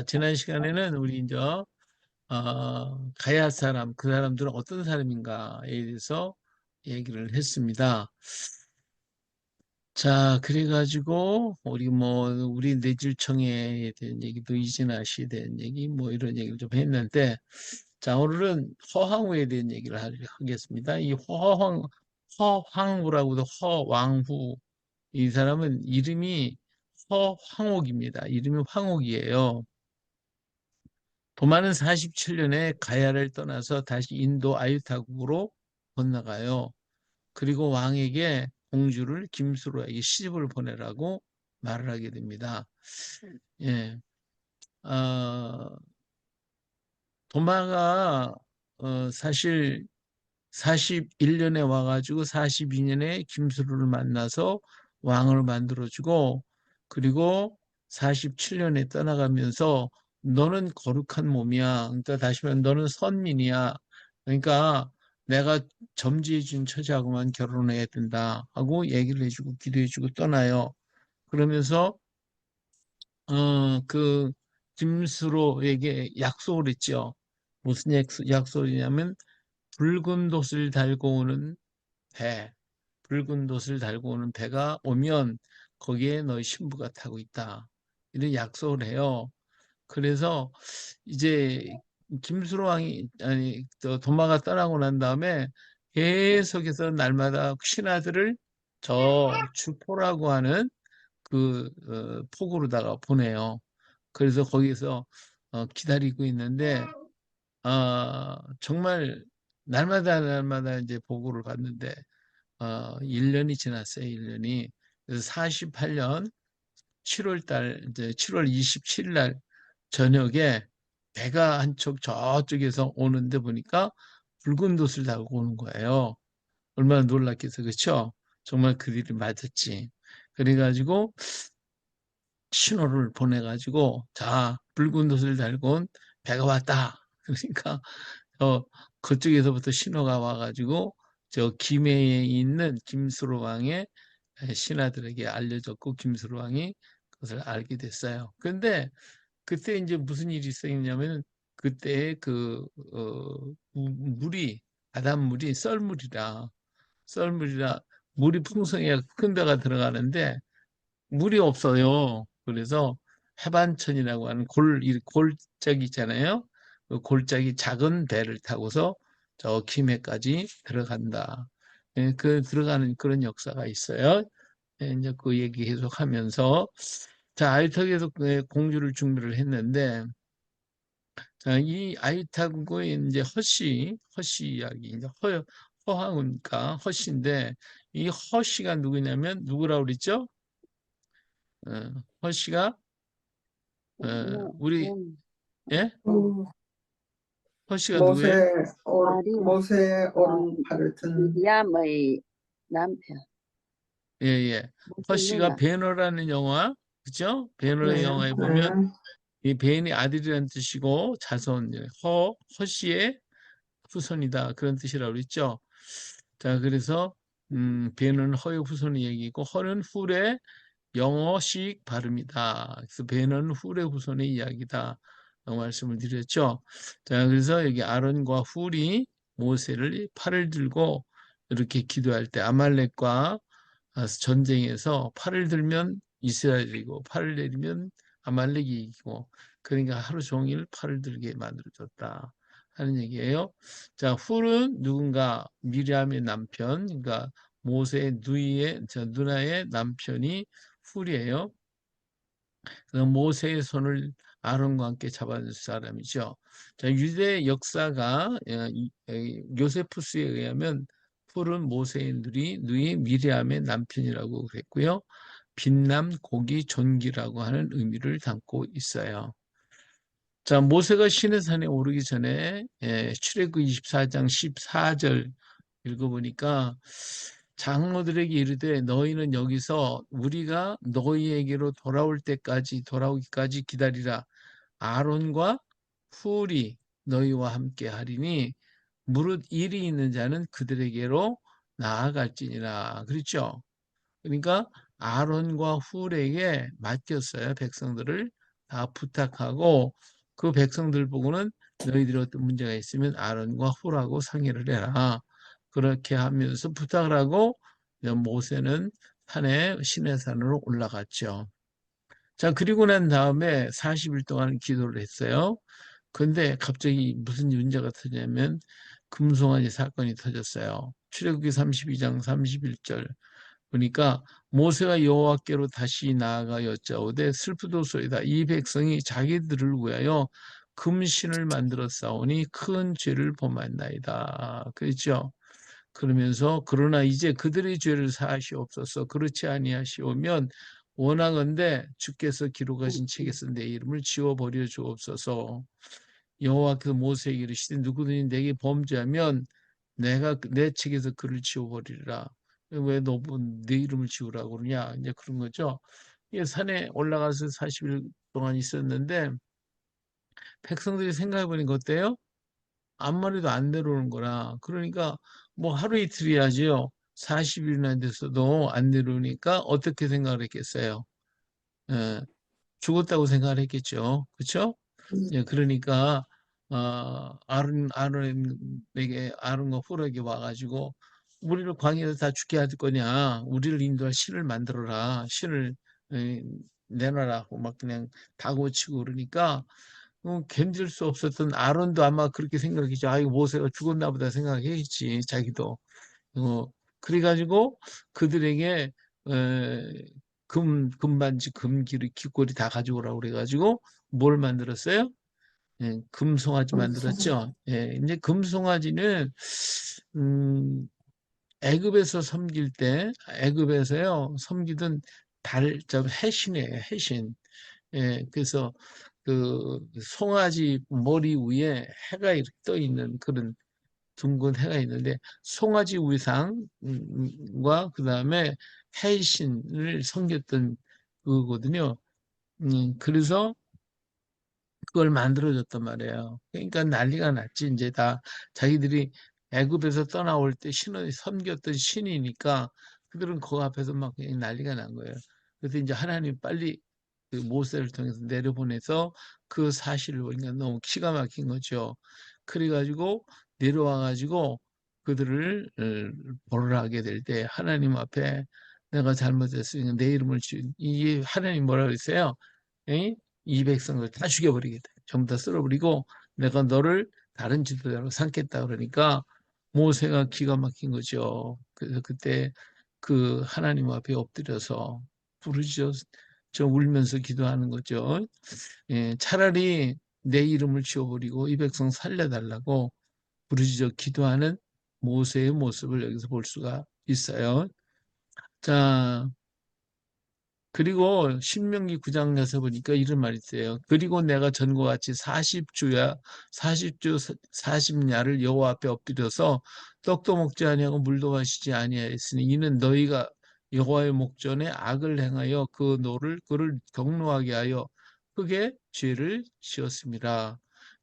지난 시간에는 우리 이제 가야 사람, 그 사람들은 어떤 사람인가에 대해서 얘기를 했습니다. 자, 그래가지고 우리 뇌질청에 대한 얘기도 이진아 씨에 대한 얘기 이런 얘기를 좀 했는데, 자, 오늘은 허황후에 대한 얘기를 하겠습니다. 이 허황후라고도 허왕후, 이 사람은 이름이 허황옥입니다. 이름이 황옥이에요. 도마는 47년에 가야를 떠나서 다시 인도 아유타국으로 건너가요. 그리고 왕에게 공주를 김수로에게 시집을 보내라고 말을 하게 됩니다. 예, 어, 도마가 사실 41년에 와가지고 42년에 김수로를 만나서 왕을 만들어주고, 그리고 47년에 떠나가면서 너는 거룩한 몸이야. 그러니까 다시 말하면 너는 선민이야. 그러니까 내가 점지해준 처자하고만 결혼해야 된다 하고 얘기를 해주고 기도해주고 떠나요. 그러면서 그 김수로에게 약속을 했죠. 무슨 약속이냐면 붉은 돛을 달고 오는 배, 붉은 돛을 달고 오는 배가 오면 거기에 너희 신부가 타고 있다. 이런 약속을 해요. 그래서 이제 김수로 왕이 아니 도마가 떠나고 난 다음에 계속해서 날마다 신하들을 저 주포라고 하는 그 폭으로다가 보내요. 그래서 거기서 기다리고 있는데 정말 날마다 이제 보고를 받는데 1년이 지났어요. 1년이. 그래서 48년 7월 달 이제 7월 27일 날 저녁에 배가 한 척 저쪽에서 오는데 보니까 붉은 돛을 달고 오는 거예요. 얼마나 놀랐겠어. 그렇죠? 정말 그 일이 맞았지. 그래가지고 신호를 보내가지고 자 붉은 돛을 달고 온 배가 왔다. 그러니까 그쪽에서부터 신호가 와가지고 저 김해에 있는 김수로 왕의 신하들에게 알려졌고 김수로 왕이 그것을 알게 됐어요. 그런데 그때 이제 무슨 일이 있었냐면 그때 물이 바닷물이 썰물이라 물이 풍성해야 큰 배가 들어가는데 물이 없어요. 그래서 해반천이라고 하는 골짜기 있잖아요. 그 골짜기 작은 배를 타고서 저 김해까지 들어간다. 예, 그 들어가는 그런 역사가 있어요. 예, 이제 그 얘기 계속하면서 자 아유타국에서 공주를 준비를 했는데 자, 이 아유타국의 이제 허씨 이야기 이제 허황우니까 허씨인데 이 허씨가 누구냐면 누구라고 그랬죠? 허씨가 우리 예? 음, 허씨가 모세 누구예요? 모세 오른팔을 든 미리암의 남편, 예, 예. 모세 허씨가 누나. 베너라는 영화, 그죠? 베너의 네, 영화에 보면 네. 이 베인이 아들이라는 뜻이고 자손, 허씨의 후손이다. 그런 뜻이라고 그랬죠. 자, 그래서 베너는 허의 후손의 얘기고 허는 훌의 영어식 발음이다. 그래서 베너는 훌의 후손의 이야기다. 라고 말씀을 드렸죠. 자, 그래서 여기 아론과 훌이 모세를 팔을 들고 이렇게 기도할 때 아말렉과 전쟁에서 팔을 들면 이스라엘이고 팔을 내리면 아말렉이 이기고 그러니까 하루 종일 팔을 들게 만들어졌다 하는 얘기예요. 자, 훌은 누군가 미리암의 남편, 그러니까 모세의 누나의 남편이 훌이에요. 그래서 모세의 손을 아론과 함께 잡아줄 사람이죠. 자, 유대 역사가 요세푸스에 의하면 풀은 모세의 누이 미리암의 남편이라고 그랬고요. 빛남 고기 존귀라고 하는 의미를 담고 있어요. 자, 모세가 시내산에 오르기 전에 출애굽 24장 14절 읽어보니까 장로들에게 이르되 너희는 여기서 우리가 너희에게로 돌아오기까지 기다리라. 아론과 훌이 너희와 함께 하리니 무릇 일이 있는 자는 그들에게로 나아갈지니라. 그렇죠? 그러니까 아론과 훌에게 맡겼어요. 백성들을 다 부탁하고 그 백성들 보고는 너희들이 어떤 문제가 있으면 아론과 홀하고 상의를 해라. 그렇게 하면서 부탁을 하고 모세는 산에 시내산으로 올라갔죠. 자, 그리고 난 다음에 40일 동안 기도를 했어요. 근데 갑자기 무슨 문제가 터지냐면 금송아지 사건이 터졌어요. 출애굽기 32장 31절 보니까 모세가 여호와께로 다시 나아가 여짜오되 슬프도소이다. 이 백성이 자기들을 위하여 금신을 만들어 싸우니 큰 죄를 범한나이다. 그렇죠? 그러면서 그러나 이제 그들의 죄를 사하시옵소서. 그렇지 아니하시오면 원하건대 주께서 기록하신 책에서 내 이름을 지워버려 주옵소서. 여호와께서 모세에게 이르시되 누구든지 내게 범죄하면 내가 내 책에서 그를 지워버리리라. 왜 내 이름을 지우라고 그러냐? 이제 그런 거죠. 이 산에 올라가서 40일 동안 있었는데 백성들이 생각해 보니까 어때요? 암만 해도 안 내려오는 거라. 그러니까 뭐 하루 이틀 해야지요. 40일이나 돼서도 안 내려오니까 어떻게 생각을 했겠어요? 예, 죽었다고 생각을 했겠죠. 그렇죠? 예, 그러니까 아론에게 아론과 홀에게 와가지고 우리를 광야에서 다 죽게 할 거냐? 우리를 인도할 신을 만들어라. 신을 내놔라고 막 그냥 다고치고 그러니까 견딜 수 없었던 아론도 아마 그렇게 생각했죠. 아, 이거 모세가 죽었나 보다 생각했지, 자기도. 어, 그래가지고 그들에게 금반지, 금기리, 귀걸이 다 가져오라고 그래가지고 뭘 만들었어요? 예, 금송아지 만들었죠. 예, 이제 금송아지는 애굽에서 섬길 때 애굽에서요 섬기던 저 해신이에요, 해신. 예, 그래서 그 송아지 머리 위에 해가 이렇게 떠 있는 그런 둥근 해가 있는데 송아지 위상과 그 다음에 해신을 섬겼던 그거거든요. 그래서 그걸 만들어줬단 말이에요. 그러니까 난리가 났지. 이제 다 자기들이 애굽에서 떠나올 때 신을 섬겼던 신이니까 그들은 그 앞에서 막 그냥 난리가 난 거예요. 그래서 이제 하나님 빨리 그 모세를 통해서 내려보내서 그 사실을 보니까 너무 기가 막힌 거죠. 그래가지고 내려와가지고 그들을 벌을 하게 될 때 하나님 앞에 내가 잘못했으니까 내 이름을 이게 하나님 뭐라 그랬어요? 에? 이 백성을 다 죽여버리겠다. 전부 다 쓸어버리고 내가 너를 다른 지도자로 삼겠다 그러니까 모세가 기가 막힌 거죠. 그래서 그때 그 하나님 앞에 엎드려서 부르짖어 저 울면서 기도하는 거죠. 예, 차라리 내 이름을 지워버리고 이 백성 살려달라고 부르짖어 기도하는 모세의 모습을 여기서 볼 수가 있어요. 자, 그리고 신명기 9장 가서 보니까 이런 말이 있어요. 그리고 내가 전과 같이 40주야 40주 40야를 여호와 앞에 엎드려서 떡도 먹지 아니하고 물도 마시지 아니하였으니 이는 너희가 여호와의 목전에 악을 행하여 그 노를 그를 경노하게 하여 크게 죄를 지었습니다.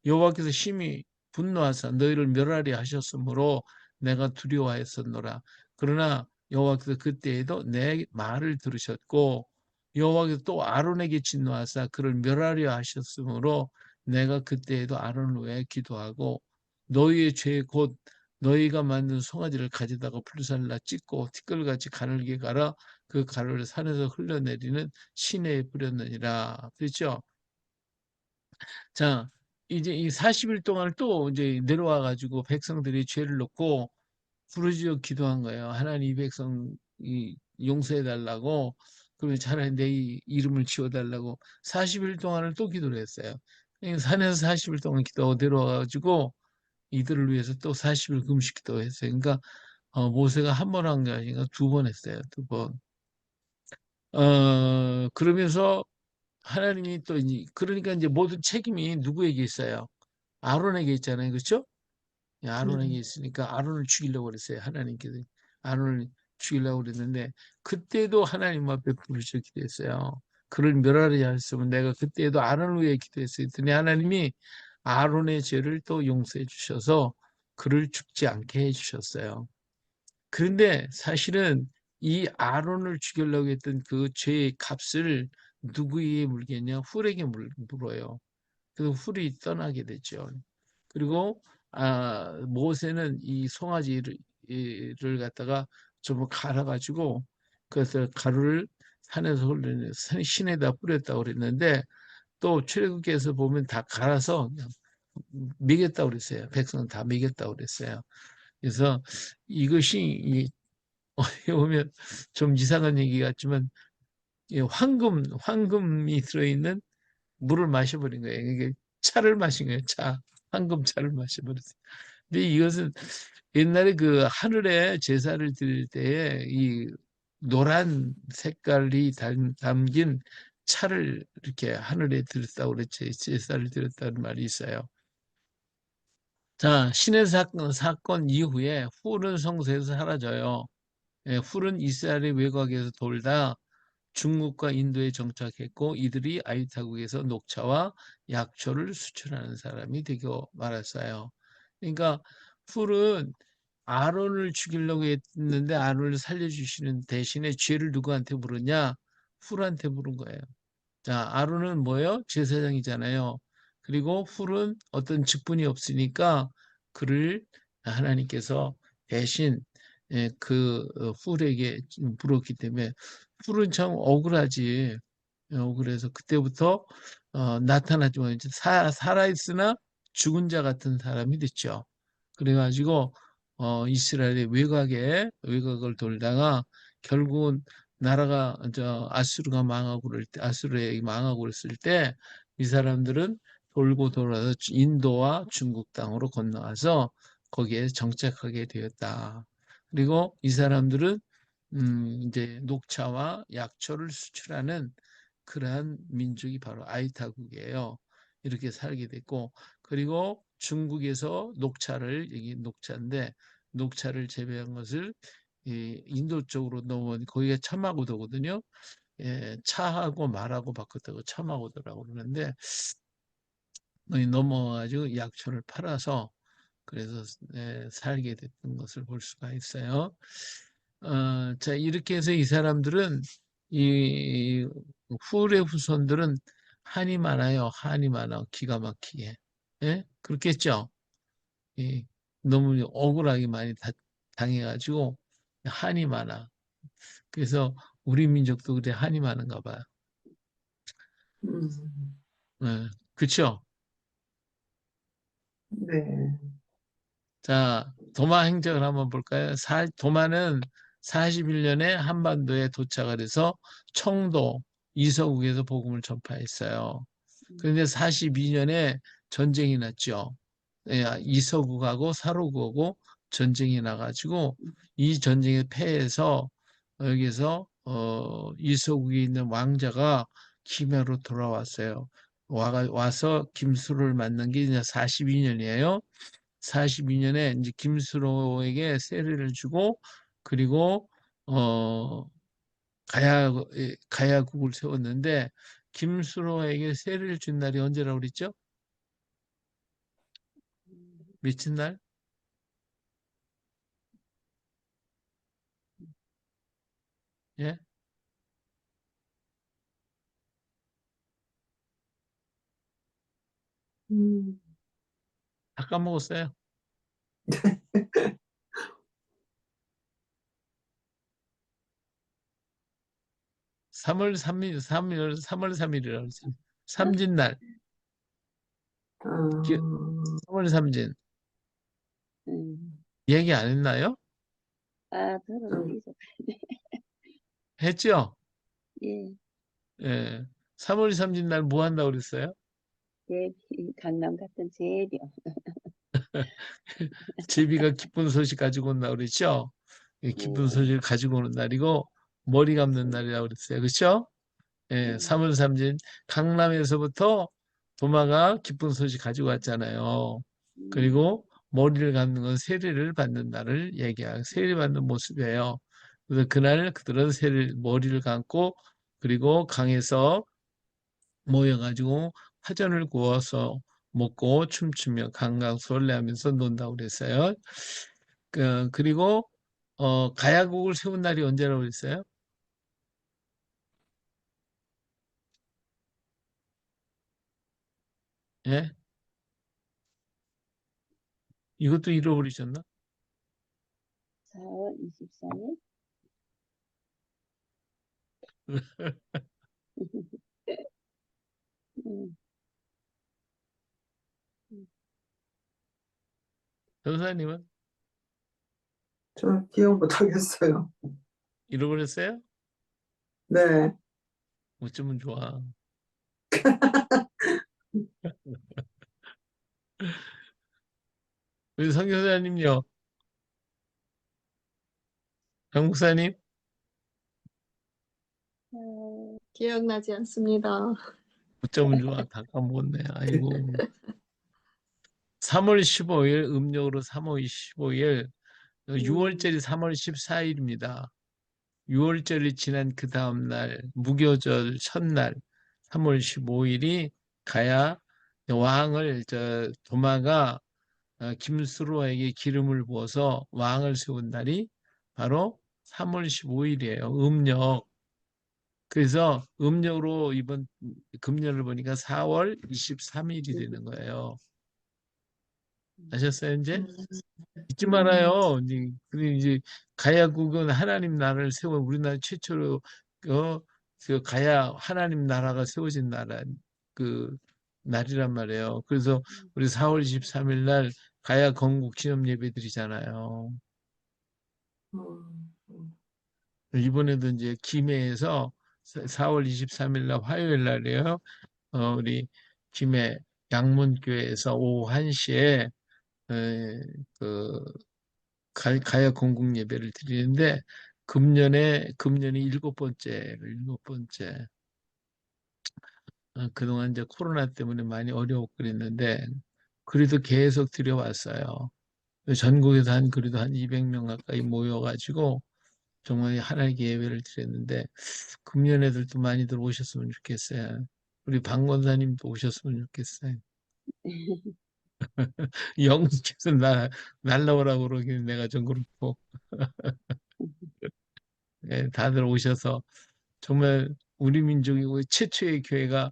여호와께서 심히 분노하사 너희를 멸하리 하셨으므로 내가 두려워하였었노라. 그러나 여호와께서 그때에도 내 말을 들으셨고 여호와께서 또 아론에게 진노하사 그를 멸하려 하셨으므로 내가 그때에도 아론을 위해 기도하고 너희의 죄 곧 너희가 만든 송아지를 가져다가 불살라 찢고 티끌같이 가늘게 갈아 그 가루를 산에서 흘러내리는 시내에 뿌렸느니라. 그렇죠? 자, 이제 이 40일 동안 또 이제 내려와 가지고 백성들이 죄를 넣고 부르짖어 기도한 거예요. 하나님 이 백성 용서해 달라고. 그러면 차라리 내 이름을 지워달라고 40일 동안을 또 기도를 했어요. 산에서 40일 동안 기도하고 내려와가지고 이들을 위해서 또 40일 금식 기도했어요. 그러니까 모세가 한 번 한 게 아니라 두 번 했어요. 두 번. 그러면서 하나님이 또 그러니까 이제 모든 책임이 누구에게 있어요? 아론에게 있잖아요. 그렇죠? 아론에게 있으니까 아론을 죽이려고 그랬어요. 하나님께서 아론을 죽이려고 그랬는데 그때도 하나님 앞에 부르짖어 기도했어요. 그를 멸하려 했으면 내가 그때도 아론을 위해 기도했어요. 그랬더니 하나님이 아론의 죄를 또 용서해 주셔서 그를 죽지 않게 해 주셨어요. 그런데 사실은 이 아론을 죽이려고 했던 그 죄의 값을 누구에게 물겠냐? 훌에게 물어요. 그래서 훌이 떠나게 되죠. 그리고 모세는 이 송아지를 이를 갖다가 좀 갈아가지고 그래서 가루를 산에서 흘리는 신에다 뿌렸다고 그랬는데 또 출애굽기에서 보면 다 갈아서 그냥 먹였다고 그랬어요. 백성은 다 먹였다고 그랬어요. 그래서 이것이 어떻게 보면 좀 이상한 얘기 같지만 황금이 들어있는 물을 마셔버린 거예요. 이게 차를 마신 거예요. 차. 황금차를 마셔버렸어요. 근데 이것은 옛날에 그 하늘에 제사를 드릴 때에 이 노란 색깔이 담긴 차를 이렇게 하늘에 드렸다고 그랬지. 제사를 드렸다는 말이 있어요. 자, 신의 사건 이후에 훌은 성소에서 사라져요. 예, 훌은 이스라엘의 외곽에서 돌다 중국과 인도에 정착했고 이들이 아이타국에서 녹차와 약초를 수출하는 사람이 되고 말았어요. 그러니까 훌은 아론을 죽이려고 했는데 아론을 살려주시는 대신에 죄를 누구한테 물었냐? 훌한테 물은 거예요. 자, 아론은 뭐예요? 제사장이잖아요. 그리고 훌은 어떤 직분이 없으니까 그를 하나님께서 대신 그 훌에게 물었기 때문에 훌은 참 억울하지. 억울해서 그때부터 나타났지만 이제 살아있으나 죽은 자 같은 사람이 됐죠. 그래가지고 이스라엘의 외곽을 돌다가 결국은 나라가 아수르가 망하고 그럴 때 아수르에 망하고 그랬을 때 이 사람들은 돌고 돌아서 인도와 중국 땅으로 건너와서 거기에 정착하게 되었다. 그리고 이 사람들은 이제 녹차와 약초를 수출하는 그러한 민족이 바로 아이타국이에요. 이렇게 살게 됐고 그리고 중국에서 여기 녹차인데 녹차를 재배한 것을 이 인도 쪽으로 넘어온 거기가 참마고도거든요. 예, 차하고 말하고 바꿨다고 참마고도라고 그러는데 거기 넘어가지고 약초를 팔아서 그래서 살게 됐던 것을 볼 수가 있어요. 자 이렇게 해서 이 사람들은 이 훌의 후손들은 한이 많아요. 한이 많아 기가 막히게. 예? 그렇겠죠? 예, 너무 억울하게 많이 당해가지고 한이 많아. 그래서 우리 민족도 그래 한이 많은가 봐요. 음, 예, 그쵸? 네. 자, 도마 행적을 한번 볼까요? 도마는 41년에 한반도에 도착을 해서 청도, 이서국에서 복음을 전파했어요. 그런데 42년에 전쟁이 났죠. 예, 이서국하고 사로국하고 전쟁이 나가지고 이 전쟁에 패해서 여기서 이서국에 있는 왕자가 김해로 돌아왔어요. 와서 김수를 만난 게 42년이에요. 42년에 이제 김수로에게 세례를 주고 그리고 가야국을 세웠는데 김수로에게 세례를 준 날이 언제라고 그랬죠? 며칠 날? 예? 음, 다 까먹었어요. 3월 3일, 3월 3일이라고 그랬어요. 삼진날. 어, 3월 삼진. 음. 얘기 안 했나요? 들어도 음, 있어. 했죠? 예, 예. 3월 삼진날 뭐 한다고 그랬어요? 강남 같은 제비요. 제비가 기쁜 소식 가지고 온다고 그랬죠? 예, 기쁜 예, 소식을 가지고 오는 날이고 머리 감는 맞습니다. 날이라고 그랬어요. 그렇죠? 예, 예, 3월 삼진 강남에서부터 도마가 기쁜 소식 가지고 왔잖아요. 음, 그리고 머리를 감는 건 세례를 받는 날을 얘기하고 세례 받는 모습이에요. 그래서 그날 그들은 머리를 감고 그리고 강에서 모여가지고 파전을 구워서 먹고 춤추며 강강술래하면서 논다고 그랬어요. 그리고 가야국을 세운 날이 언제라고 그랬어요? 예? 이것도 잃어버리셨나? 4월 24일? 음, 음. 변호사님은 저 기억 못 하겠어요. 잃어버렸어요? 네. 어쩌면 좋아. 우리 선교사님요, 강목사님, 기억나지 않습니다. 어쩌면 좋아. 다 까먹었네. 아이고. 3월 15일, 음력으로 3월 15일, 6월절이 3월 14일입니다. 6월절이 지난 그 다음날, 무교절 첫날, 3월 15일이 가야 왕을, 도마가 김수로에게 기름을 부어서 왕을 세운 날이 바로 3월 15일이에요. 음력. 그래서 음력으로 이번 금년을 보니까 4월 23일이 되는 거예요. 아셨어요, 이제? 음, 잊지 말아요. 이제 가야국은 하나님 나라를 세워 우리나라 최초로 그 가야 하나님 나라가 세워진 나라 그 날이란 말이에요. 그래서 우리 4월 23일 날 가야 건국 기념 예배 드리잖아요. 음, 음, 이번에도 이제 김해에서 4월 23일 날 화요일 날이에요. 우리 김해 양문교회에서 오후 1시에 그 가야 공국 예배를 드리는데 금년이 일곱 번째. 그동안 이제 코로나 때문에 많이 어려웠고 그랬는데 그래도 계속 드려왔어요. 전국에서 그래도 한 200명 가까이 모여가지고 정말 하나님의 예배를 드렸는데 금년에들도 많이들 오셨으면 좋겠어요. 우리 방 권사님도 오셨으면 좋겠어요. 영국에서 날라오라고 그러기는 내가 좀 그렇고 예, 다들 오셔서 정말 우리 민족이 최초의 교회가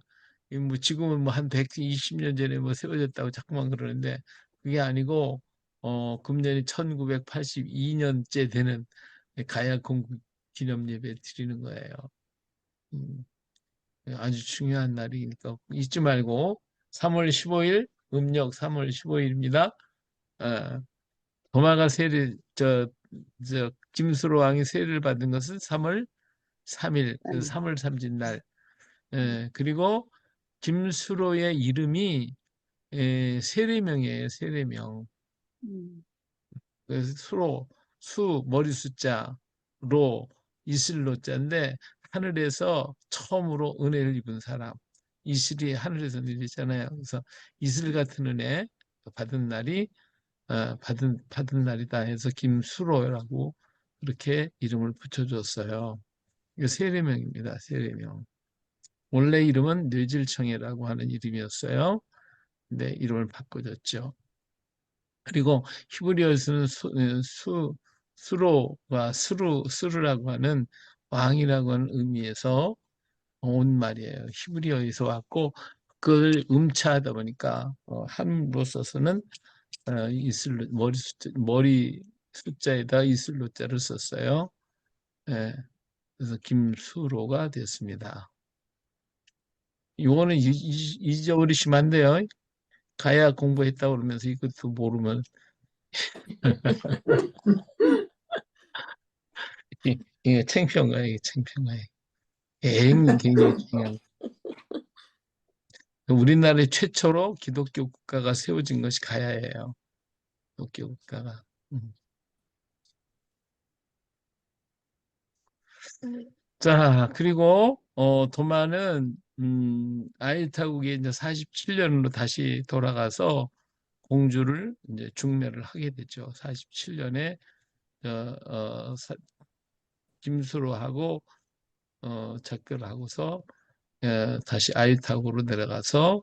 뭐 지금은 뭐 한 120년 전에 뭐 세워졌다고 자꾸만 그러는데 그게 아니고 금년이 1982년째 되는 가야 공국 기념 예배 드리는 거예요. 음, 아주 중요한 날이니까 잊지 말고 3월 15일 음력 3월 15일입니다. 도마가 세례 김수로 왕이 세례를 받은 것은 3월 3일 그 3월 삼진날 그리고 김수로의 이름이 세례명이에요. 세례명. 그래서 머리 숫자, 로, 이슬로자인데 하늘에서 처음으로 은혜를 입은 사람. 이슬이 하늘에서 내리잖아요. 그래서 이슬 같은 은혜 받은 날이 받은 날이다 해서 김수로라고 그렇게 이름을 붙여줬어요. 이거 세례명입니다. 세례명. 원래 이름은 뇌질청해라고 하는 이름이었어요. 근데 이름을 바꿔줬죠. 그리고 히브리어에서는 수로가 스루라고 하는 왕이라고 하는 의미에서 온 말이에요. 히브리어에서 왔고 그걸 음차하다 보니까 한문으로 써서는 머리 숫자에다 이슬로자를 썼어요. 예, 그래서 김수로가 됐습니다. 이거는 잊어버리시면 안 돼요. 가야 공부했다고 그러면서 이것도 모르면 이게 창피한 거야, 이게 창피한 거야. 굉장히 중요한 거. 우리나라의 최초로 기독교 국가가 세워진 것이 가야예요. 기독교 국가가. 음. 자, 그리고 도마는 아이타국에 이제 47년으로 다시 돌아가서 공주를 이제 중매를 하게 되죠. 47년에 김수로하고 작별하고서 다시 아이타국으로 내려가서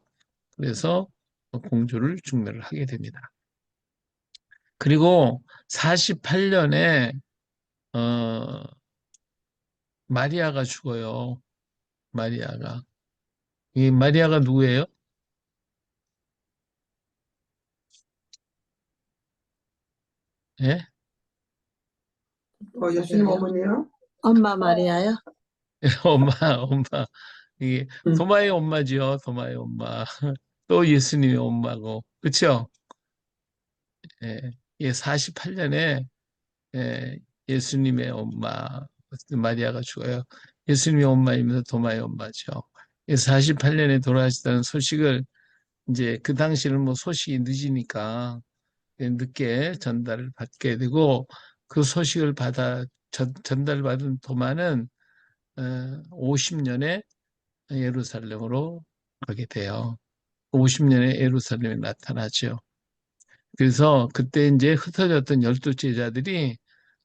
그래서 공주를 중매를 하게 됩니다. 그리고 48년에 마리아가 죽어요. 마리아가. 이 마리아가 누구예요? 예? 예수님 마리아요? 어머니요? 엄마 마리아요? 엄마, 엄마. 이게 음, 도마의 엄마지요. 도마의 엄마. 또 예수님의 엄마고. 그쵸? 예. 이게 48년에 예, 예수님의 엄마 마리아가 죽어요. 예수님의 엄마이면서 도마의 엄마죠. 48년에 돌아가시다는 소식을 이제 그 당시는 뭐 소식이 늦으니까 늦게 전달을 받게 되고 그 소식을 전달받은 도마는 50년에 예루살렘으로 가게 돼요. 50년에 예루살렘에 나타나죠. 그래서 그때 이제 흩어졌던 12제자들이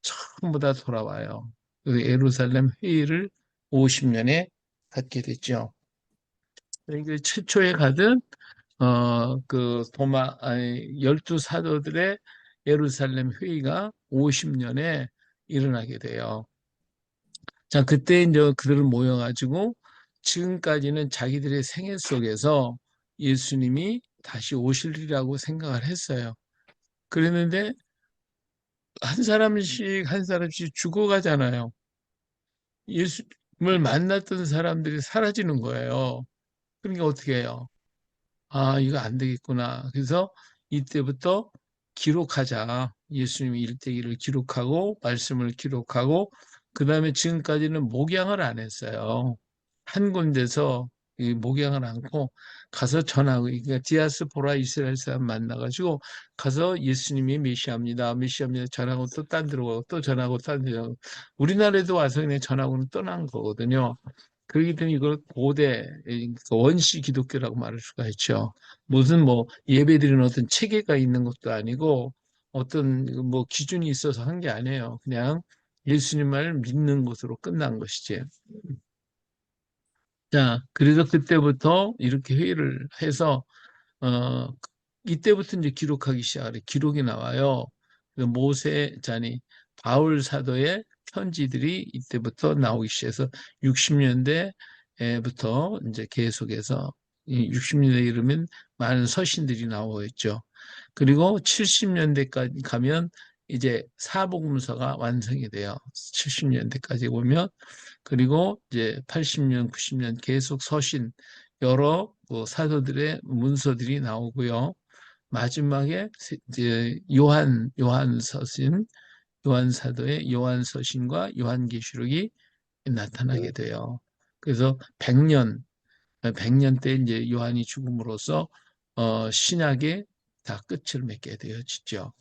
전부 다 돌아와요. 그 예루살렘 회의를 50년에 갖게 됐죠. 그러니까 최초에 가든 그 아니 12사도들의 예루살렘 회의가 50년에 일어나게 돼요. 자, 그때 이제 그들을 모여가지고 지금까지는 자기들의 생애 속에서 예수님이 다시 오실이라고 생각을 했어요. 그랬는데 한 사람씩 죽어가잖아요. 예수님을 만났던 사람들이 사라지는 거예요. 그러니까 어떻게 해요? 아, 이거 안 되겠구나. 그래서 이때부터 기록하자. 예수님의 일대기를 기록하고 말씀을 기록하고 그 다음에 지금까지는 목양을 안 했어요. 한 군데서 이 목양을 안고 가서 전하고 그러니까 디아스포라 이스라엘 사람 만나가지고 가서 예수님이 메시아입니다. 메시아입니다. 전하고 또 딴 데로 가고 또 전하고 딴 데로 가고 우리나라에도 와서 그냥 전하고는 떠난 거거든요. 그렇기 때문에 이걸 고대 원시 기독교라고 말할 수가 있죠. 무슨 뭐 예배드리는 어떤 체계가 있는 것도 아니고 어떤 뭐 기준이 있어서 한 게 아니에요. 그냥 예수님을 믿는 것으로 끝난 것이지. 자, 그래서 그때부터 이렇게 회의를 해서 어 이때부터 이제 기록하기 시작해요. 기록이 나와요. 그 모세 자니 바울 사도의 편지들이 이때부터 나오기 시작해서 60년대부터 이제 계속해서 60년대 이르면 많은 서신들이 나오겠죠. 그리고 70년대까지 가면 이제 사복음서가 완성이 돼요. 70년대까지 보면 그리고 이제 80년, 90년 계속 서신 여러 뭐 사도들의 문서들이 나오고요. 마지막에 이제 요한 서신, 요한 사도의 요한 서신과 요한계시록이 나타나게 돼요. 그래서 100년 때 이제 요한이 죽음으로써 신약의 다 끝을 맺게 되어지죠.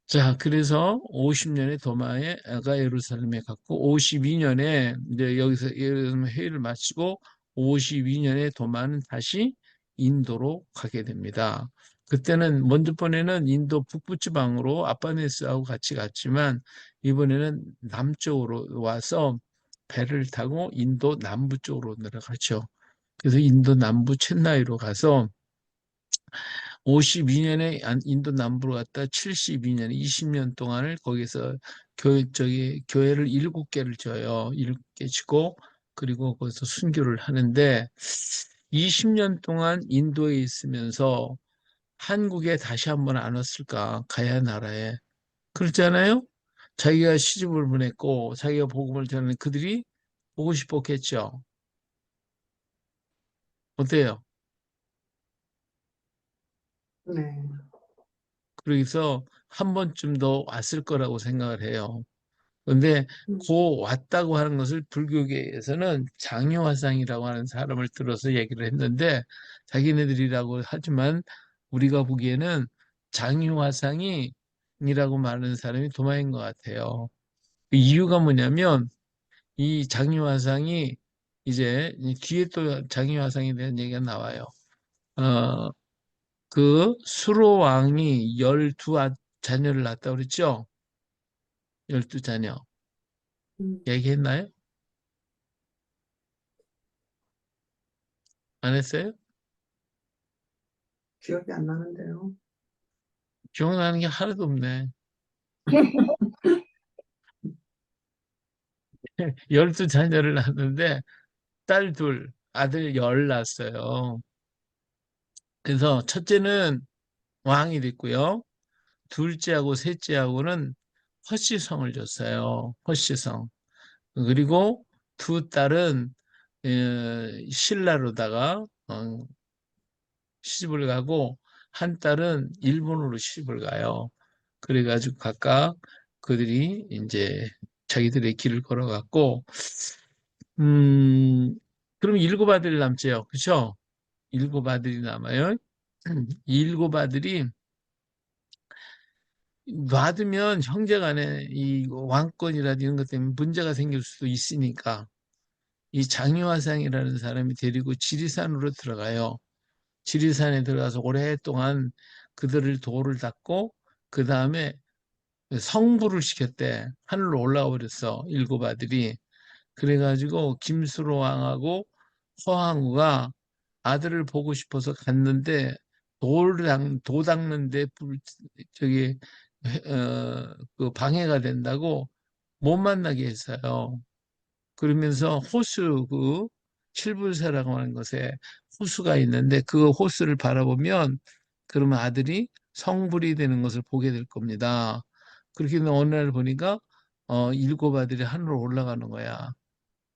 자, 그래서 50년에 도마에 아가 예루살렘에 갔고 52년에 이제 여기서 예루살렘 회의를 마치고 52년에 도마는 다시 인도로 가게 됩니다. 그때는 먼저 번에는 인도 북부 지방으로 아빠네스하고 같이 갔지만 이번에는 남쪽으로 와서 배를 타고 인도 남부 쪽으로 내려가죠. 그래서 인도 남부 첸나이로 가서 52년에 인도 남부로 갔다 72년, 20년 동안을 거기서 교회를 7개를 져요. 7개 지고, 그리고 거기서 순교를 하는데, 20년 동안 인도에 있으면서 한국에 다시 한번 안 왔을까? 가야 나라에. 그렇잖아요? 자기가 시집을 보냈고, 자기가 복음을 전하는 그들이 보고 싶었겠죠. 어때요? 네. 그래서 한 번쯤 더 왔을 거라고 생각을 해요. 근데 음, 고 왔다고 하는 것을 불교계에서는 장유화상이라고 하는 사람을 들어서 얘기를 했는데 자기네들이라고 하지만 우리가 보기에는 장유화상이라고 말하는 사람이 도마인 것 같아요. 그 이유가 뭐냐면 이 장유화상이 이제 뒤에 또 장유화상에 대한 얘기가 나와요. 어, 그 수로 왕이 12자녀를 낳았다고 그랬죠? 12자녀. 음, 얘기했나요? 안 했어요? 기억이 안 나는데요. 기억나는 게 하나도 없네. 12자녀를 낳았는데 딸 둘, 아들 열 낳았어요. 그래서 첫째는 왕이 됐고요. 둘째하고 셋째하고는 허씨성을 줬어요. 허씨성. 그리고 두 딸은 신라로다가 시집을 가고 한 딸은 일본으로 시집을 가요. 그래가지고 각각 그들이 이제 자기들의 길을 걸어갔고, 음, 그럼 일곱 아들이 남지요. 그렇죠? 일곱 아들이 남아요. 이 일곱 아들이 놔두면 형제간에 이 왕권이라든지 이런 것 때문에 문제가 생길 수도 있으니까 이 장유화상이라는 사람이 데리고 지리산으로 들어가요. 지리산에 들어가서 오랫동안 그들을 도를 닦고 그 다음에 성부를 시켰대. 하늘로 올라와 버렸어. 일곱 아들이. 그래가지고 김수로 왕하고 허황우가 아들을 보고 싶어서 갔는데 도 닦는데 저기 그 방해가 된다고 못 만나게 했어요. 그러면서 호수 그 칠불사라고 하는 곳에 호수가 있는데 그 호수를 바라보면 그러면 아들이 성불이 되는 것을 보게 될 겁니다. 그렇게 어느 날 보니까 일곱 아들이 하늘로 올라가는 거야.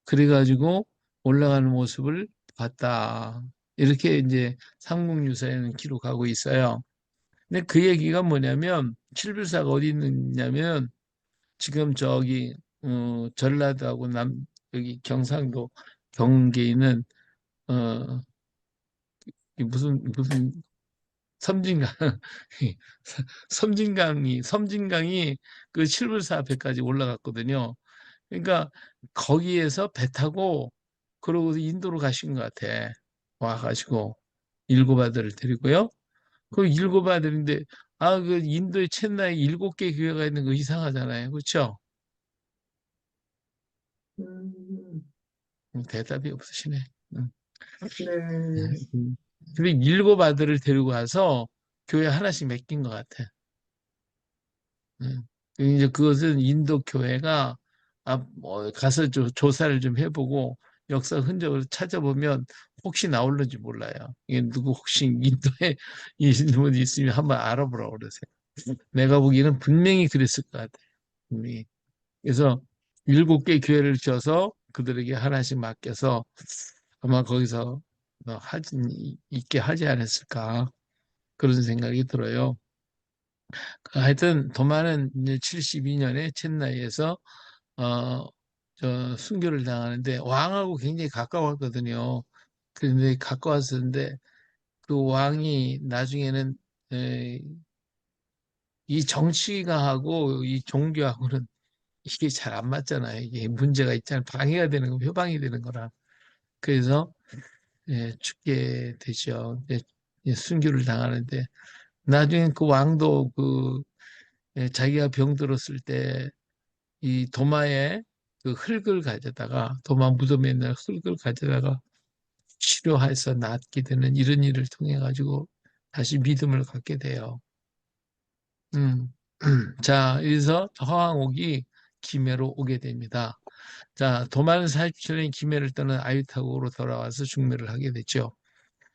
그래가지고 올라가는 모습을 봤다. 이렇게 이제 삼국유사에는 기록하고 있어요. 근데 그 얘기가 뭐냐면 칠불사가 어디 있느냐면 지금 저기 전라도하고 여기 경상도 경계에 있는 어 이 무슨 섬진강 섬진강이 그 칠불사 앞에까지 올라갔거든요. 그러니까 거기에서 배 타고 그러고 인도로 가신 것 같아. 와가지고 일곱 아들을 데리고요. 그 일곱 아들인데 그 인도에 챗나에 일곱 개 교회가 있는 거 이상하잖아요. 그렇죠? 음, 대답이 없으시네. 음. 네. 근데 일곱 아들을 데리고 가서 교회 하나씩 맡긴 것 같아. 음. 이제 그것은 인도 교회가 뭐 가서 조사를 좀 해보고 역사 흔적을 찾아보면 혹시 나올는지 몰라요. 이게 누구 혹시 인도에 이신 분이 있으면 한번 알아보라고 그러세요. 내가 보기에는 분명히 그랬을 것 같아요. 분명히. 그래서 일곱 개 교회를 지어서 그들에게 하나씩 맡겨서 아마 거기서 있게 하지 않았을까 그런 생각이 들어요. 하여튼 도마는 이제 72년에 첸나이에서 어, 순교를 당하는데 왕하고 굉장히 가까웠거든요. 그런데 가까웠었는데 그 왕이 나중에는 에, 이 정치가하고 이 종교하고는 이게 잘 안 맞잖아요. 이게 문제가 있잖아요. 방해가 되는 거, 표방이 되는 거라. 그래서 죽게 되죠. 순교를 당하는데 나중에 그 왕도 자기가 병들었을 때 이 도마에 그 흙을 가져다가 도마 무덤에 있는 흙을 가져다가 치료해서 낫게 되는 이런 일을 통해 가지고 다시 믿음을 갖게 돼요. 음. 자, 그래서 허왕옥이 김해로 오게 됩니다. 자, 도마는 47년 김해를 떠난 아유타국으로 돌아와서 중매를 하게 됐죠.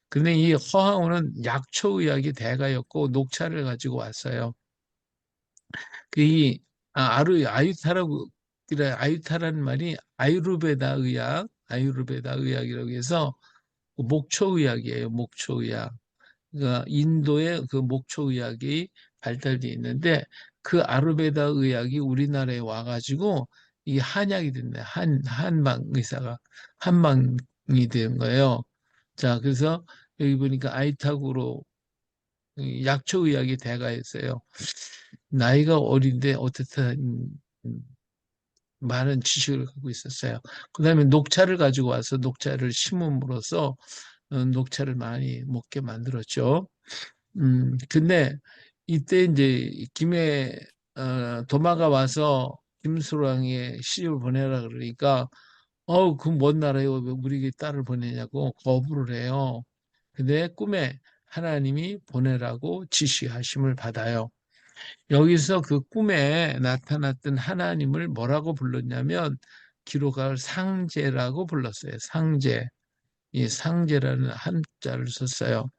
근데 이 허황우는 약초의학의 대가였고 녹차를 가지고 왔어요. 그 아유타라고 그래 아유타라는 말이 아유르베다 의학이라고 해서 그 목초의학이에요. 목초의학. 그러니까 인도의 그 목초의학이 발달돼 있는데 그 아르베다 의학이 우리나라에 와가지고 이 한약이 됐네. 한방 의사가 한방이 된 거예요. 자, 그래서 여기 보니까 아이탁으로 이 약초의학의 대가였어요. 나이가 어린데 어쨌든 많은 지식을 갖고 있었어요. 그다음에 녹차를 가지고 와서 녹차를 심음으로써 녹차를 많이 먹게 만들었죠. 근데 이때 이제 도마가 와서 김수랑의 시집을 보내라 그러니까 그 먼 나라에 왜 우리 딸을 보내냐고 거부를 해요. 근데 꿈에 하나님이 보내라고 지시하심을 받아요. 여기서 그 꿈에 나타났던 하나님을 뭐라고 불렀냐면 기록할 상제라고 불렀어요. 상제. 이 상제라는 한자를 썼어요.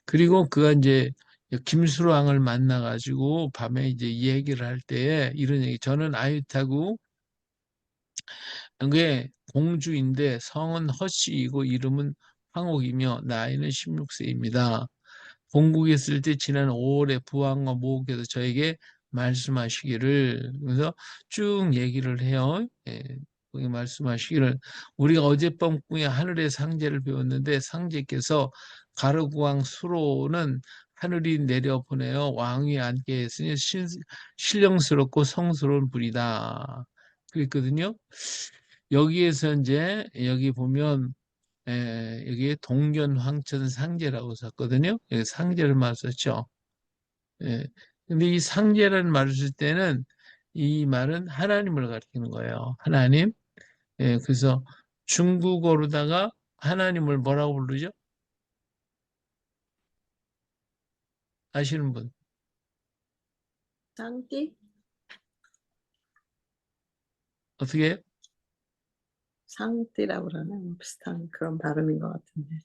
그리고 그가 이제 김수랑을 만나가지고 밤에 이제 얘기를 할 때에 이런 얘기, 저는 아유타고 그게 공주인데 성은 허씨이고 이름은 황옥이며 나이는 16세입니다. 본국에 있을 때 지난 5월에 부왕과 모국에서 저에게 말씀하시기를, 그래서 쭉 얘기를 해요. 예, 거기 말씀하시기를, 우리가 어젯밤 꿈에 하늘의 상제를 배웠는데 상제께서 가르구왕 수로는 하늘이 내려보내어 왕위에 앉게 했으니 신령스럽고 성스러운 분이다. 그랬거든요. 여기에서 이제 여기 보면 여기에 동견 황천 상제라고 썼거든요. 여기 상제를 말 썼죠. 예. 근데 이 상제라는 말을 쓸 때는 이 말은 하나님을 가리키는 거예요. 하나님. 예, 그래서 중국어로다가 하나님을 뭐라고 부르죠? 아시는 분? 상띠? 어떻게 해요? 상띠라고 그러나? 뭐 비슷한 그런 발음인 것 같은데.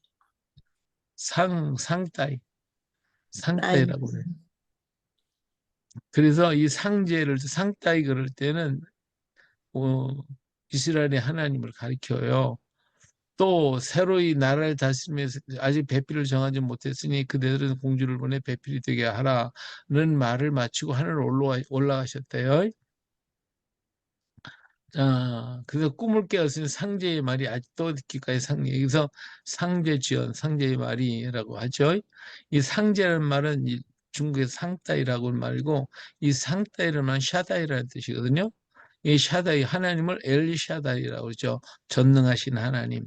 상따이. 따이. 상따이라고 그래요. 그래서 이 상제를, 상따이 그럴 때는 어, 이스라엘의 하나님을 가리켜요. 또 새로이 나라를 다스리면서 아직 배필을 정하지 못했으니 그대들은 공주를 보내 배필이 되게 하라는 말을 마치고 하늘 올라가셨대요. 자, 그래서 꿈을 깨었으니 상제의 말이 아직도 듣기까지 여기서 상제지연, 상제의 말이라고 하죠. 이 상제라는 말은 이 중국의 상따이라고 말이고, 이 상따이라는 말은 샤다이라는 뜻이거든요. 이 샤다이, 하나님을 엘샤다이라고 그러죠. 전능하신 하나님.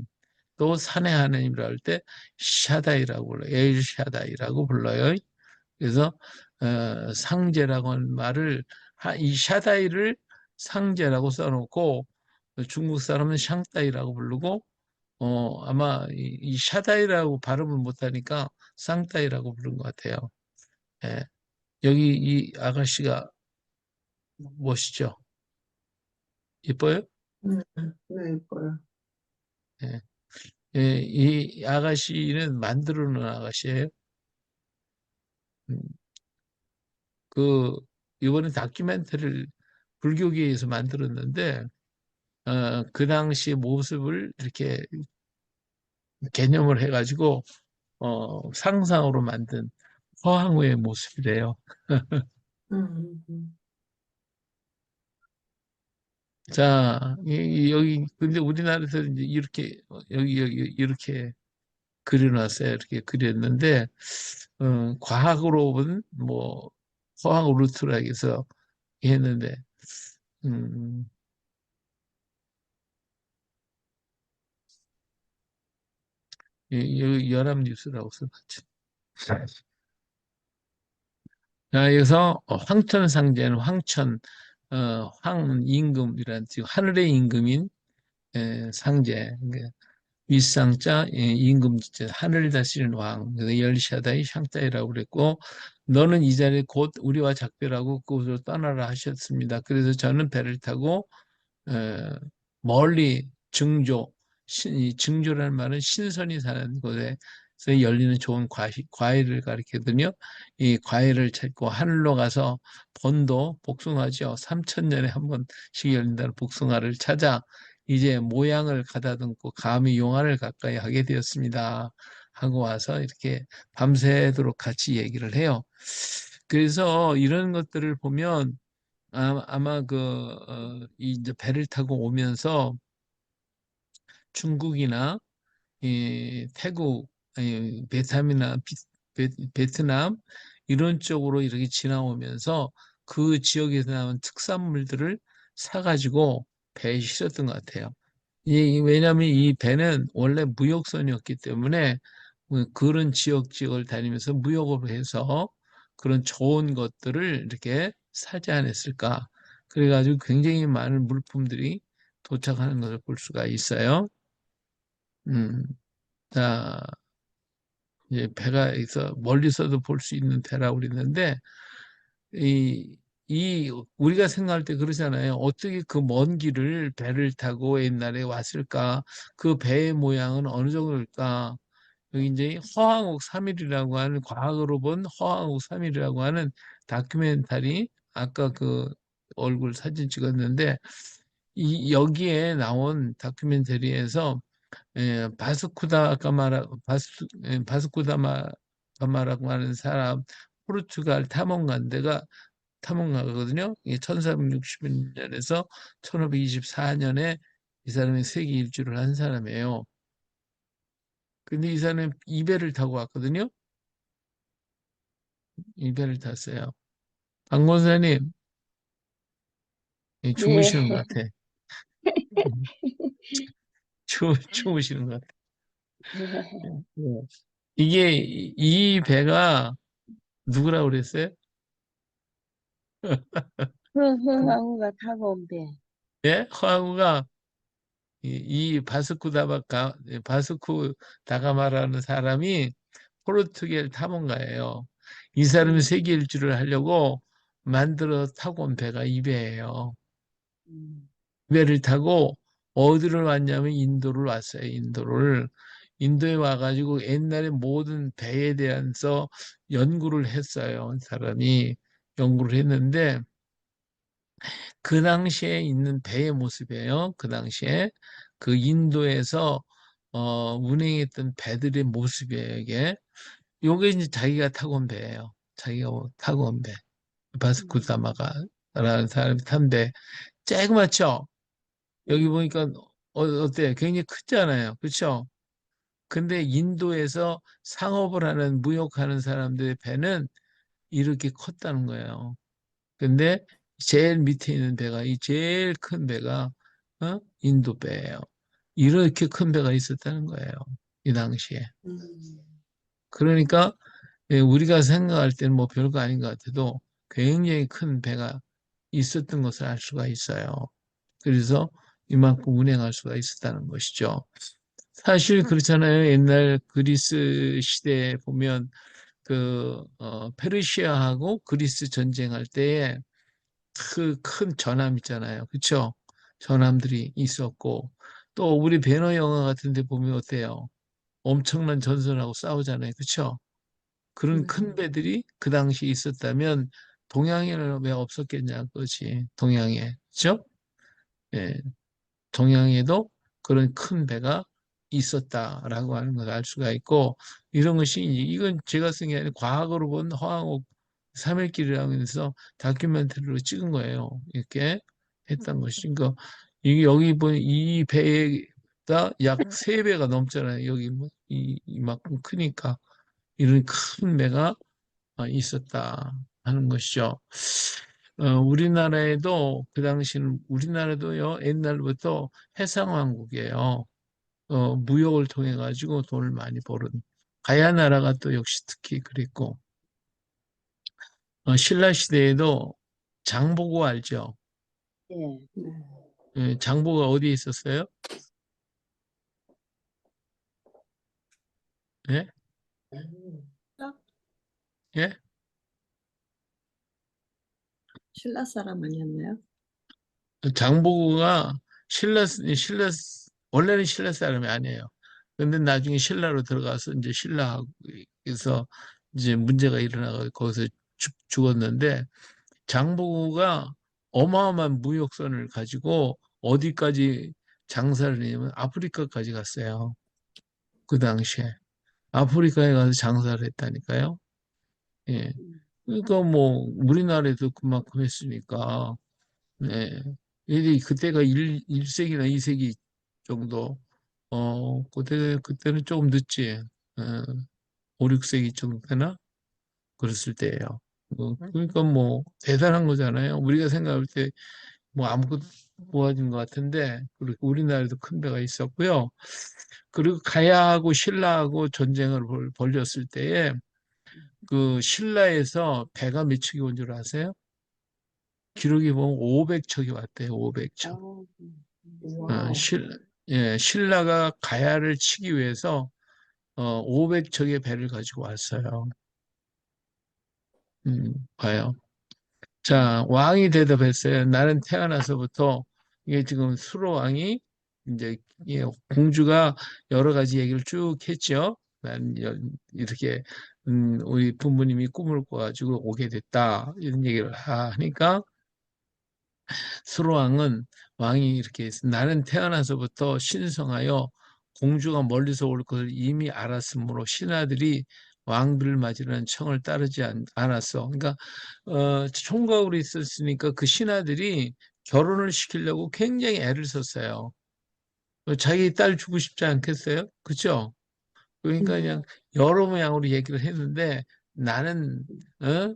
또 산의 하나님이라 할 때 샤다이라고 불러요. 엘샤다이라고 불러요. 그래서 상제라고 하는 말을, 이 샤다이를 상제라고 써놓고 중국 사람은 샹따이라고 부르고 아마 이 샤다이라고 발음을 못하니까 쌍따이라고 부른 것 같아요. 예. 여기 이 아가씨가 멋있죠? 예뻐요? 네, 네, 예뻐요. 예. 예, 이 아가씨는 만들어 놓은 아가씨예요. 음, 그 이번에 다큐멘터리를 불교계에서 만들었는데 그 당시 모습을 이렇게 개념을 해가지고 상상으로 만든 허황우의 모습이래요. 음, 음, 자, 여기 근데 우리나라에서 이제 이렇게 여기 이렇게 그려놨어요. 이렇게 그렸는데 과학으로는 뭐 허황 루트라 해서 했는데 음, 여기 연합뉴스라고 써놨죠. 자, 여기서 황천상제는 황천, 황임금이라는 뜻이고 하늘의 임금인 상제, 그러니까 윗상자, 임금자, 하늘을 다스리는 왕, 그래서 열샤다이 샹따이라고 그랬고 너는 이 자리에 곧 우리와 작별하고 그곳으로 떠나라 하셨습니다. 그래서 저는 배를 타고 에, 멀리 증조, 이 증조라는 말은 신선이 사는 곳에서 열리는 좋은 과일을 가리키거든요. 이 과일을 찾고 하늘로 가서 번도 복숭아죠. 3,000년에 한 번씩 열린다는 복숭아를 찾아 이제 모양을 가다듬고 감히 용화를 가까이 하게 되었습니다. 하고 와서 이렇게 밤새도록 같이 얘기를 해요. 그래서 이런 것들을 보면 아마 이제 배를 타고 오면서 중국이나 태국, 베트남이나 베트남 이런 쪽으로 이렇게 지나오면서 그 지역에서 나온 특산물들을 사가지고 배에 실었던 것 같아요. 왜냐하면 이 배는 원래 무역선이었기 때문에 그런 지역을 다니면서 무역으로 해서 그런 좋은 것들을 이렇게 사지 않았을까. 그래가지고 굉장히 많은 물품들이 도착하는 것을 볼 수가 있어요. 음, 자, 이제 배가 있어 멀리서도 볼 수 있는 배라고 그랬는데 우리가 생각할 때 그러잖아요. 어떻게 그 먼 길을 배를 타고 옛날에 왔을까? 그 배의 모양은 어느 정도일까? 여기 이제 허황옥 3일이라고 하는 과거로 본 허황옥 3일이라고 하는 다큐멘터리 아까 그 얼굴 사진 찍었는데 이 여기에 나온 다큐멘터리에서 바스쿠다 가마라 바스쿠다마 가마라고 하는 사람 포르투갈 탐험가거든요. 이게 1460년에서 1524년에 이 사람이 세계 일주를 한 사람이에요. 근데 이 사람이 이배를 타고 왔거든요. 이배를 탔어요. 강 권사님, 네. 주무시는 것 같아. 주무시는 것 같아. 네. 이게 이 배가 누구라고 그랬어요? 흥흥왕후가 타고 온 배. 예? 허아구가 이 바스쿠 다가마라는 사람이 포르투갈 탐험가예요. 이 사람이 세계 일주를 하려고 만들어 타고 온 배가 이 배예요. 음. 이 배를 타고 어디를 왔냐면 인도를 왔어요. 인도에 와가지고 옛날에 모든 배에 대해서 연구를 했어요. 사람이 연구를 했는데 그 당시에 있는 배의 모습이에요. 그 당시에 그 인도에서 운행했던 배들의 모습이에요. 이게 요게 이제 자기가 타고 온 배예요. 자기가 타고 온 배. 바스쿠다마가라는 사람이 탄 배. 쬐그맣죠? 여기 보니까 어때요? 굉장히 크잖아요. 그렇죠? 근데 인도에서 상업을 하는 무역하는 사람들의 배는 이렇게 컸다는 거예요. 근데 제일 밑에 있는 배가 이 제일 큰 배가 인도 배예요. 이렇게 큰 배가 있었다는 거예요. 이 당시에. 그러니까 우리가 생각할 때는 뭐 별거 아닌 것 같아도 굉장히 큰 배가 있었던 것을 알 수가 있어요. 그래서 이만큼 운행할 수가 있었다는 것이죠. 사실 그렇잖아요. 옛날 그리스 시대에 보면 페르시아하고 그리스 전쟁할 때에 그 큰 전함 있잖아요. 그렇죠? 전함들이 있었고 또 우리 배너 영화 같은 데 보면 어때요? 엄청난 전선하고 싸우잖아요. 그렇죠? 그런 큰 배들이 그 당시 있었다면 동양에는 왜 없었겠냐 그거지. 동양에. 그렇죠? 예. 동양에도 그런 큰 배가 있었다라고 하는 걸 알 수가 있고 이런 것이 이건 제가 쓴 게 아니라 과거로 본 허황옥 3일길이라고 해서 다큐멘터리로 찍은 거예요. 이렇게 했던 것이. 그러니까 이게 여기 보니 이 배가 약 3배가 넘잖아요. 여기 뭐 이만큼 크니까 이런 큰 배가 있었다 하는 것이죠. 우리나라에도 그 당시는 우리나라도요 옛날부터 해상왕국이에요. 무역을 통해 가지고 돈을 많이 버는 가야 나라가 또 역시 특히 그랬고 신라 시대에도 장보고 알죠? 예. 장보가 어디에 있었어요? 예? 예? 신라 사람 아니었나요? 장보고가 신라 원래는 신라 사람이 아니에요. 근데 나중에 신라로 들어가서 이제 신라에서 이제 문제가 일어나서 거기서 죽었는데 장보고가 어마어마한 무역선을 가지고 어디까지 장사를 했냐면 아프리카까지 갔어요. 그 당시에. 아프리카에 가서 장사를 했다니까요. 예. 그러니까 뭐 우리나라에도 그만큼 했으니까 네. 이게 그때가 1세기나 2세기 정도, 그때는 조금 늦지. 어, 5, 6세기 정도 되나? 그랬을 때예요. 그러니까 뭐 대단한 거잖아요. 우리가 생각할 때 뭐 아무것도 모아진 것 같은데, 그리고 우리나라에도 큰 배가 있었고요. 그리고 가야하고 신라하고 전쟁을 벌였을 때에 그 신라에서 배가 몇 척이 온 줄 아세요? 기록이 보면 500척이 왔대요. 500척. 어, 와우. 신라가 가야를 치기 위해서 500척의 배를 가지고 왔어요. 봐요. 자, 왕이 대답했어요. 나는 태어나서부터 이게 지금 수로 왕이 이제 공주가 여러 가지 얘기를 쭉 했죠. 이렇게 우리 부모님이 꿈을 꿔가지고 오게 됐다 이런 얘기를 하니까 수로왕은 왕이 이렇게 나는 태어나서부터 신성하여 공주가 멀리서 올 것을 이미 알았으므로 신하들이 왕비를 맞으려는 청을 따르지 않았어. 그러니까 총각으로 있었으니까 그 신하들이 결혼을 시키려고 굉장히 애를 썼어요. 자기 딸 주고 싶지 않겠어요? 그렇죠? 그러니까 그냥 여러 모양으로 얘기를 했는데 나는 어?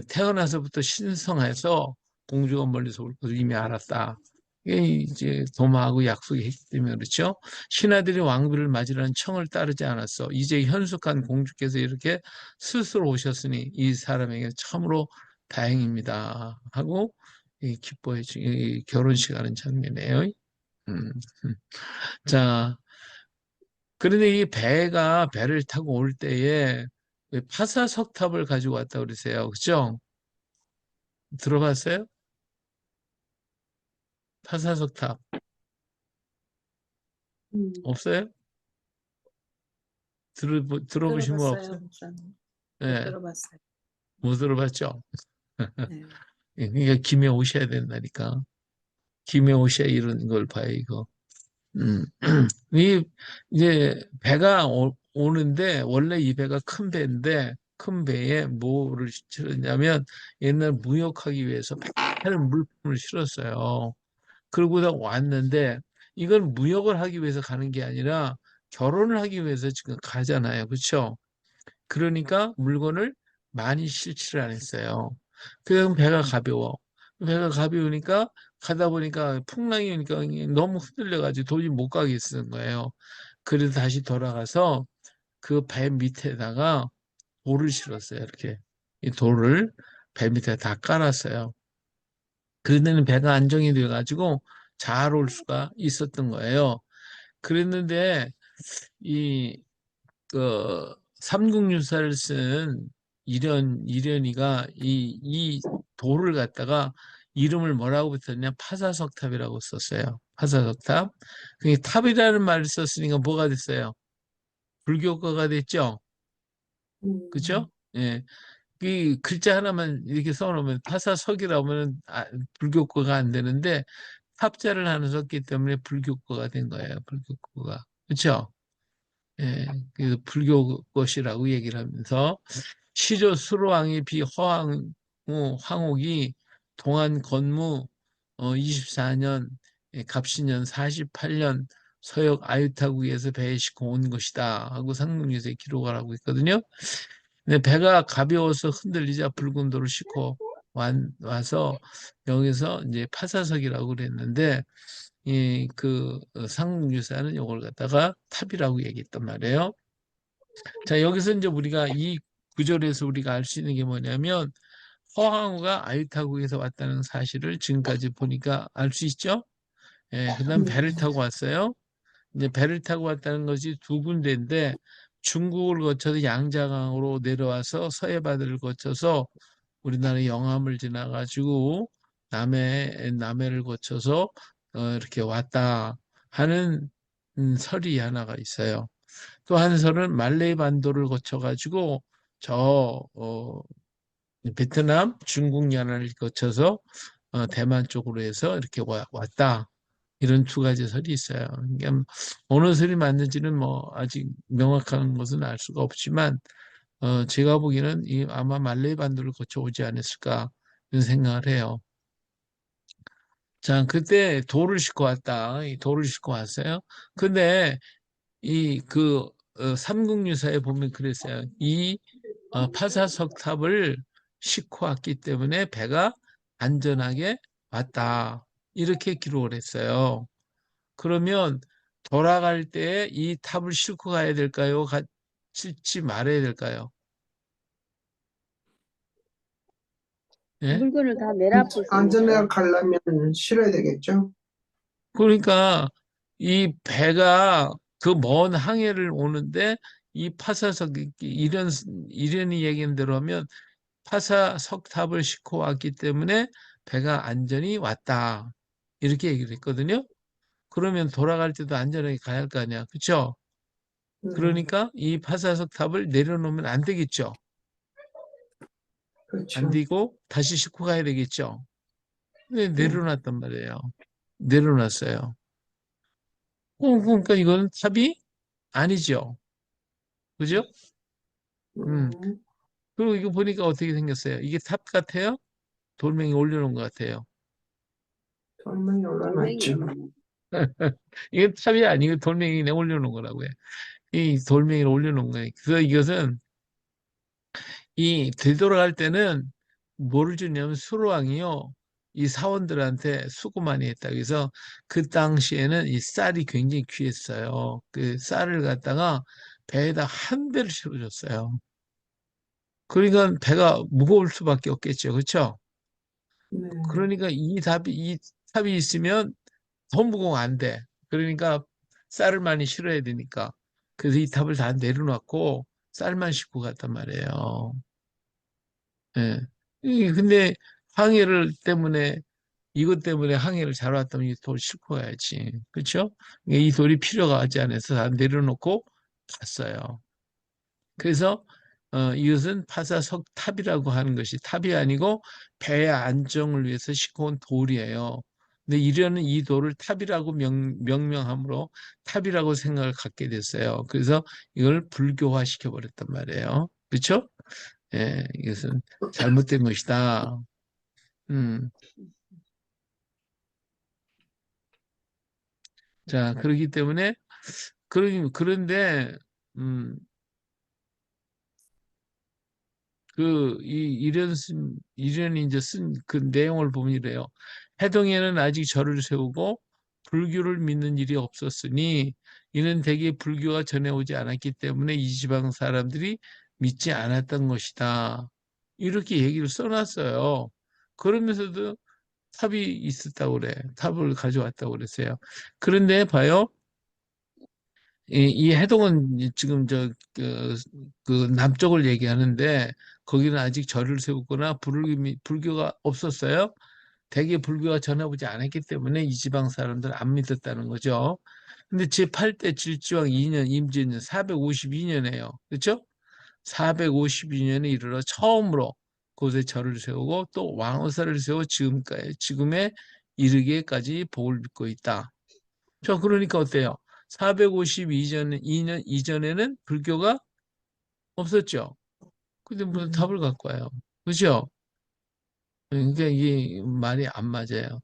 태어나서부터 신성해서 공주가 멀리서 올 것을 이미 알았다. 이게 이제 도마하고 약속이 했기 때문에 그렇죠. 신하들이 왕비를 맞으려는 청을 따르지 않았어. 이제 현숙한 공주께서 이렇게 스스로 오셨으니 이 사람에게 참으로 다행입니다. 하고 기뻐해 결혼식 하는 장면이에요. 음. 자, 그런데 이 배를 타고 올 때에 왜 파사석탑을 가지고 왔다 그러세요. 그죠? 들어봤어요? 파사석탑 없어요? 들어보신 분 들어봤어요, 없어요? 목사님. 못 네, 들어봤어요. 못 들어봤죠? 네. 그러니까 김에 오셔야 된다니까. 김에 오셔야 이런 걸 봐요, 이거. 음. 이, 이제 배가 오는데, 원래 이 배가 큰 배인데, 큰 배에 뭐를 실었냐면, 옛날 무역하기 위해서 많은 물품을 실었어요. 그러고서 왔는데, 이건 무역을 하기 위해서 가는 게 아니라, 결혼을 하기 위해서 지금 가잖아요. 그렇죠? 그러니까 물건을 많이 실지를 안 했어요. 그래서 배가 가벼워. 배가 가벼우니까 가다 보니까 풍랑이 오니까 너무 흔들려가지고 도저히 못 가겠는 거예요. 그래서 다시 돌아가서 그 배 밑에다가 돌을 실었어요. 이렇게 이 돌을 배 밑에 다 깔았어요. 그러더니 배가 안정이 돼가지고 잘 올 수가 있었던 거예요. 그랬는데 이 삼국유사를 쓴 이련이가 이 돌을 갖다가 이름을 뭐라고 붙였냐? 파사석탑이라고 썼어요. 파사석탑. 그 탑이라는 말을 썼으니까 뭐가 됐어요? 불교가가 됐죠? 그죠? 예. 이 글자 하나만 이렇게 써놓으면 파사석이라고 하면 불교가가 안 되는데 탑자를 하나 썼기 때문에 불교가가 된 거예요. 불교가가. 그렇죠? 예, 그래서 불교 것이라고 얘기를 하면서 시조 수로왕이 비허황 황옥이 동안 건무 24년 갑신년 48년 서역 아유타국에서 배에 싣고 온 것이다 하고 상록에서 기록을 하고 있거든요. 근데 배가 가벼워서 흔들리자 붉은 돌을 싣고 와서 여기서 이제 파사석이라고 그랬는데 그 상륙유사는 이걸 갖다가 탑이라고 얘기했단 말이에요. 자, 여기서 이제 우리가 이 구절에서 우리가 알 수 있는 게 뭐냐면 허황우가 아유타국에서 왔다는 사실을 지금까지 보니까 알 수 있죠. 예, 그다음 배를 타고 왔어요. 이제 배를 타고 왔다는 것이 두 군데인데 중국을 거쳐서 양자강으로 내려와서 서해바다를 거쳐서 우리나라 영암을 지나가지고 남해를 거쳐서 이렇게 왔다 하는 설이 하나가 있어요. 또 한 설은 말레이 반도를 거쳐가지고 저 베트남, 중국 연안을 거쳐서 대만 쪽으로 해서 이렇게 왔다. 이런 두 가지 설이 있어요. 그러니까 어느 설이 맞는지는 뭐 아직 명확한 것은 알 수가 없지만 제가 보기에는 아마 말레이 반도를 거쳐 오지 않았을까 이런 생각을 해요. 자, 그때 돌을 싣고 왔다. 이 돌을 싣고 왔어요. 근데 삼국유사에 보면 그랬어요. 파사석탑을 싣고 왔기 때문에 배가 안전하게 왔다. 이렇게 기록을 했어요. 그러면 돌아갈 때 이 탑을 싣고 가야 될까요? 싣지 말아야 될까요? 예? 물건을 다 내놔볼 수 안전하게 있어요. 가려면 실어야 되겠죠? 그러니까 이 배가 그 먼 항해를 오는데 이 파사석 이련이 얘기한 대로 하면 파사석탑을 싣고 왔기 때문에 배가 안전히 왔다. 이렇게 얘기를 했거든요. 그러면 돌아갈 때도 안전하게 가야 할 거 아니야. 그렇죠? 그러니까 이 파사석 탑을 내려놓으면 안 되겠죠. 안 그렇죠. 되고 다시 싣고 가야 되겠죠. 근데 네. 내려놨단 말이에요. 내려놨어요. 그러니까 이건 탑이 아니죠. 그죠? 음. 음, 그리고 이거 보니까 어떻게 생겼어요? 이게 탑 같아요? 돌멩이 올려놓은 것 같아요. 돌멩이 올라놨죠. 돌멩이. 이게 탑이 아니고 돌멩이 그냥 올려놓은 거라고요. 이 돌멩이를 올려놓은 거예요. 그래서 이것은 이 되돌아갈 때는 뭐를 주냐면 수로왕이요. 이 사원들한테 수고 많이 했다. 그래서 그 당시에는 이 쌀이 굉장히 귀했어요. 그 쌀을 갖다가 배에다 한 배를 실어줬어요. 그러니까 배가 무거울 수밖에 없겠죠. 그렇죠? 네. 그러니까 이 탑이 있으면 더 무거우면 안 돼. 그러니까 쌀을 많이 실어야 되니까. 그래서 이 탑을 다 내려놓고 쌀만 싣고 갔단 말이에요. 예. 근데 항해를 때문에 이것 때문에 항해를 잘 왔다면 이 돌 싣고 가야지. 그렇죠? 이 돌이 필요가 하지 않아서 다 내려놓고 갔어요. 그래서 이것은 파사석탑이라고 하는 것이 탑이 아니고 배의 안정을 위해서 싣고 온 돌이에요. 근데 이려는 이 돌을 탑이라고 명명함으로 탑이라고 생각을 갖게 됐어요. 그래서 이걸 불교화 시켜버렸단 말이에요. 그렇죠? 예, 이것은 잘못된 것이다. 음, 자, 그렇기 때문에 그런데 음, 이런 이제 쓴 그 내용을 보면 이래요. 해동에는 아직 절을 세우고 불교를 믿는 일이 없었으니 이는 대개 불교가 전해오지 않았기 때문에 이 지방 사람들이 믿지 않았던 것이다. 이렇게 얘기를 써놨어요. 그러면서도 탑이 있었다고 그래. 탑을 가져왔다고 그랬어요. 그런데 봐요. 이 해동은 지금 그 남쪽을 얘기하는데 거기는 아직 절을 세우거나 불교가 없었어요. 대개 불교가 전해오지 않았기 때문에 이 지방 사람들 안 믿었다는 거죠. 근데 제8대 질주왕 2년 임진년 452년에요. 그렇죠? 452년에 이르러 처음으로 곳에 절을 세우고 또 왕허사를 세워 지금에 이르기까지 복을 믿고 있다. 저 그러니까 어때요? 452년 이전에는 불교가 없었죠. 근데 무슨 음, 탑을 갖고 와요. 그죠? 그러니까 이게 말이 안 맞아요.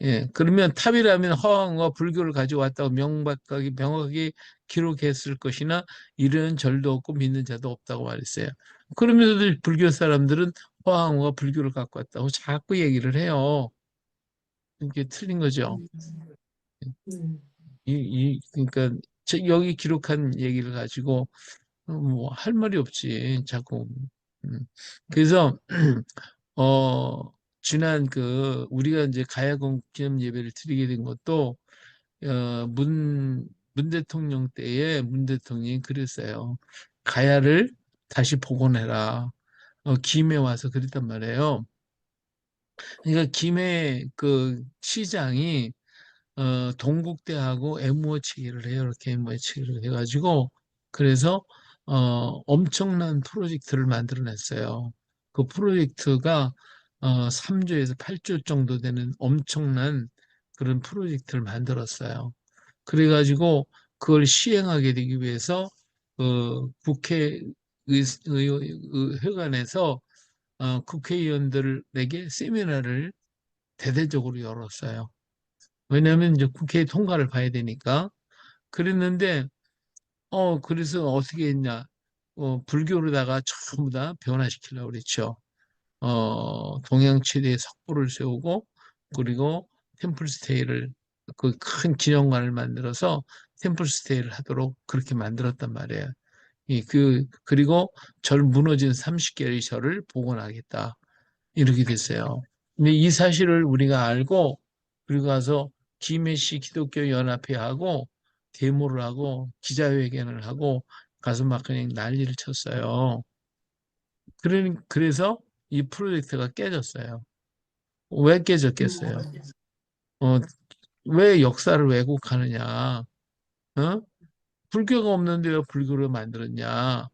예. 그러면 탑이라면 허황과 불교를 가져왔다고 명확하게 기록했을 것이나 이런 절도 없고 믿는 자도 없다고 말했어요. 그러면서도 불교 사람들은 허황과 불교를 갖고 왔다고 자꾸 얘기를 해요. 이게 틀린 거죠. 음, 그러니까 여기 기록한 얘기를 가지고 뭐 할 말이 없지 자꾸. 음. 그래서 어 지난 우리가 이제 가야금 기념 예배를 드리게 된 것도 문 대통령 때에 문 대통령이 그랬어요. 가야를 다시 복원해라. 김해 와서 그랬단 말이에요. 그러니까 김해 그 시장이 동국대하고 MOU 체결을 해요. 이렇게 MOU 체결을 해가지고 그래서 엄청난 프로젝트를 만들어냈어요. 그 프로젝트가 3조에서 8조 정도 되는 엄청난 그런 프로젝트를 만들었어요. 그래가지고 그걸 시행하게 되기 위해서 회관에서 국회의원들에게 세미나를 대대적으로 열었어요. 왜냐하면 이제 국회 통과를 봐야 되니까. 그랬는데, 그래서 어떻게 했냐. 불교로다가 전부 다 변화시키려고 그랬죠. 동양 최대의 석불을 세우고, 그리고 템플스테이를, 그 큰 기념관을 만들어서 템플스테이를 하도록 그렇게 만들었단 말이에요. 그리고 절 무너진 30개의 절을 복원하겠다. 이렇게 됐어요. 근데 이 사실을 우리가 알고 그리고 가서 김해시 기독교 연합회 하고 데모를 하고 기자회견을 하고 가서 막 그냥 난리를 쳤어요. 그래서 이 프로젝트가 깨졌어요. 왜 깨졌겠어요? 어, 왜 역사를 왜곡하느냐? 어? 불교가 없는데 왜 불교를 만들었냐?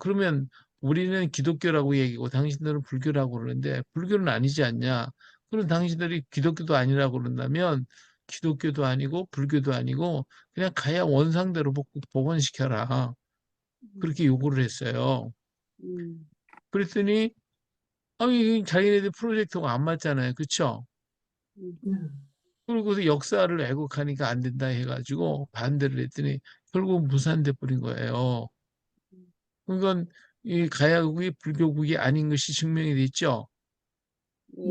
그러면 우리는 기독교라고 얘기하고 당신들은 불교라고 그러는데 불교는 아니지 않냐? 그럼 당신들이 기독교도 아니라고 그런다면 기독교도 아니고 불교도 아니고 그냥 가야 원상대로 복원시켜라. 그렇게 요구를 했어요. 음, 그랬더니 아니 자기네들 프로젝트가 안 맞잖아요. 그쵸? 네. 그리고서 역사를 왜곡하니까 안 된다 해가지고 반대를 했더니 결국 무산돼 버린 거예요. 그러니까 이 가야국이 불교국이 아닌 것이 증명이 됐죠. 예,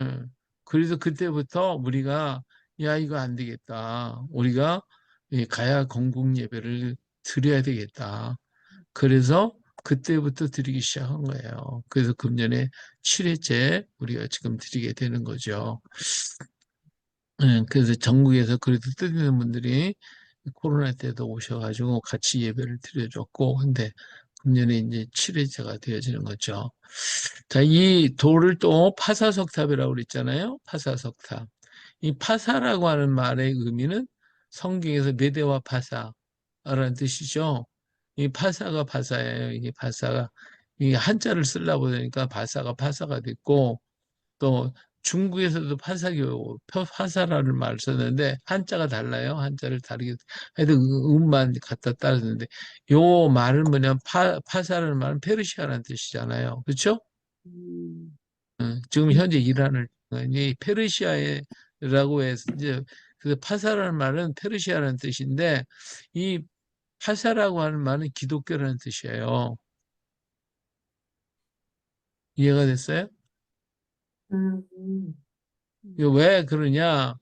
네. 예. 그래서 그때부터 우리가 야 이거 안 되겠다. 우리가 이 가야 건국 예배를 드려야 되겠다. 그래서 그때부터 드리기 시작한 거예요. 그래서 금년에 7회째 우리가 지금 드리게 되는 거죠. 그래서 전국에서 그래도 뜻있는 분들이 코로나 때도 오셔가지고 같이 예배를 드려줬고, 근데 금년에 이제 7회째가 되어지는 거죠. 자, 이 돌을 또 파사석탑이라고 그랬잖아요. 파사석탑. 이 파사라고 하는 말의 의미는 성경에서 메대와 파사라는 뜻이죠. 이 파사가 파사예요. 이게 파사가, 이 한자를 쓰려고 하니까 파사가 됐고, 또 중국에서도 파사라는 말을 썼는데 한자가 달라요. 한자를 다르게 해도 음만 갖다 따르는데 요 말은 뭐냐면 파사라는 말은 페르시아라는 뜻이잖아요. 그렇죠? 음, 지금 현재 이란을 이 페르시아라고 해서 이제 그 파사라는 말은 페르시아라는 뜻인데 이 파사라고 하는 말은 기독교라는 뜻이에요. 이해가 됐어요? 음, 이거 왜 그러냐?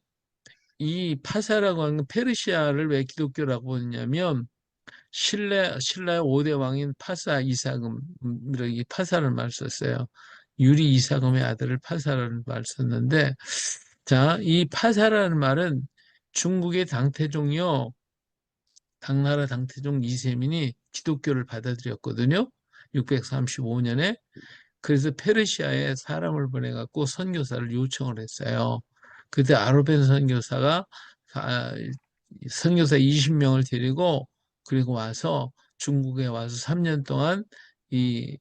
이 파사라고 하는 건 페르시아를 왜 기독교라고 하냐면 신라의 5대 왕인 파사 이사금 이 파사를 말 썼어요. 유리 이사금의 아들을 파사라는 말 썼는데 자, 이 파사라는 말은 중국의 당태종이요. 당나라 당태종 이세민이 기독교를 받아들였거든요. 635년에. 그래서 페르시아에 사람을 보내갖고 선교사를 요청을 했어요. 그때 아르벤 선교사가 아, 선교사 20명을 데리고 그리고 와서 중국에 와서 3년 동안 이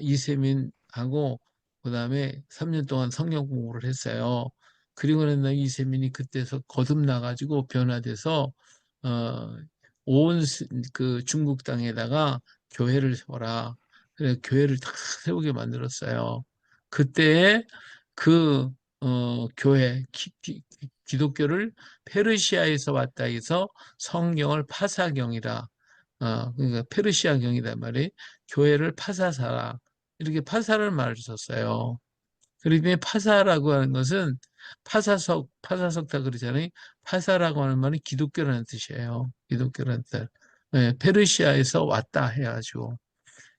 이세민하고 그다음에 3년 동안 성경 공부를 했어요. 그리고 난 다음에 이세민이 그때서 거듭나가지고 변화돼서 어, 온 그 중국 땅에다가 교회를 세워라. 그래 교회를 다 세우게 만들었어요. 그때에 그 교회 기독교를 페르시아에서 왔다 해서 성경을 파사경이라 그러니까 페르시아경이다 말이 교회를 파사사라 이렇게 파사를 말을 썼어요. 그러니 파사라고 하는 것은 파사석다 그러잖아요. 파사라고 하는 말은 기독교라는 뜻이에요. 기독교라는 뜻. 네, 페르시아에서 왔다 해가지고.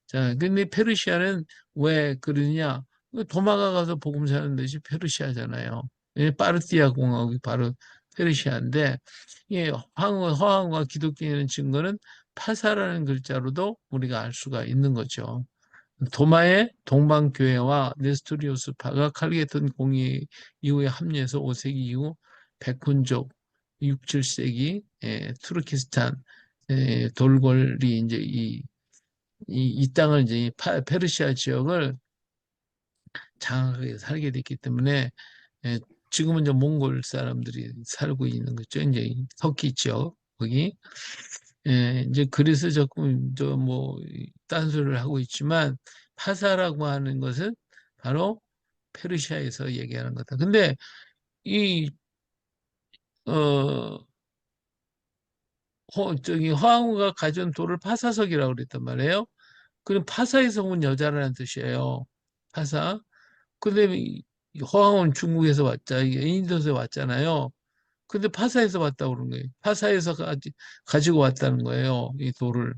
자, 근데 페르시아는 왜 그러냐? 도마가 가서 복음 사는 것이 페르시아잖아요. 파르티아 공화국이 바로 페르시아인데, 예, 허황과 기독교의 증거는 파사라는 글자로도 우리가 알 수가 있는 거죠. 도마의 동방교회와 네스토리우스파가 칼리게톤 공의 이후에 합류해서 5세기 이후 백군족 6, 7세기 투르키스탄 돌궐이 이제 이 땅을 이제 페르시아 지역을 장악하게 살게 됐기 때문에 예, 지금은 이제 몽골 사람들이 살고 있는 거죠. 이제 터키 지역 거기 이제 그래서 조금 뭐 딴소리를 하고 있지만 파사라고 하는 것은 바로 페르시아에서 얘기하는 거다. 근데 이 어, 저기 허황우가 가져온 돌을 파사석이라고 그랬단 말이에요. 그럼 파사에서 온 여자라는 뜻이에요. 파사. 근데 허황은 중국에서 인도에서 왔잖아요. 근데 파사에서 왔다고 그런 거예요. 파사에서 가지고 왔다는 거예요. 이 돌을.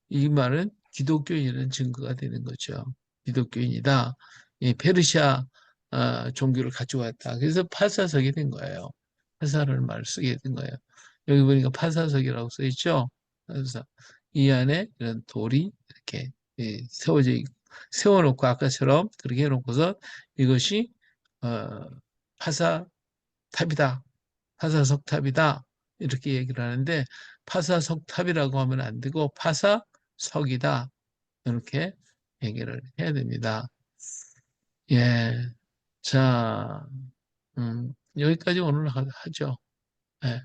이 말은 기독교인이라는 증거가 되는 거죠. 기독교인이다. 이 페르시아 종교를 가지고 왔다. 그래서 파사석이 된 거예요. 파사라는 말을 쓰게 된 거예요. 여기 보니까 파사석이라고 써 있죠. 그래서 이 안에 이런 돌이 이렇게 세워놓고 아까처럼 그렇게 해놓고서 이것이 파사탑이다. 파사석탑이다. 이렇게 얘기를 하는데 파사석탑이라고 하면 안 되고 파사석이다. 이렇게 얘기를 해야 됩니다. 예. 자, 여기까지 오늘 하죠. 예.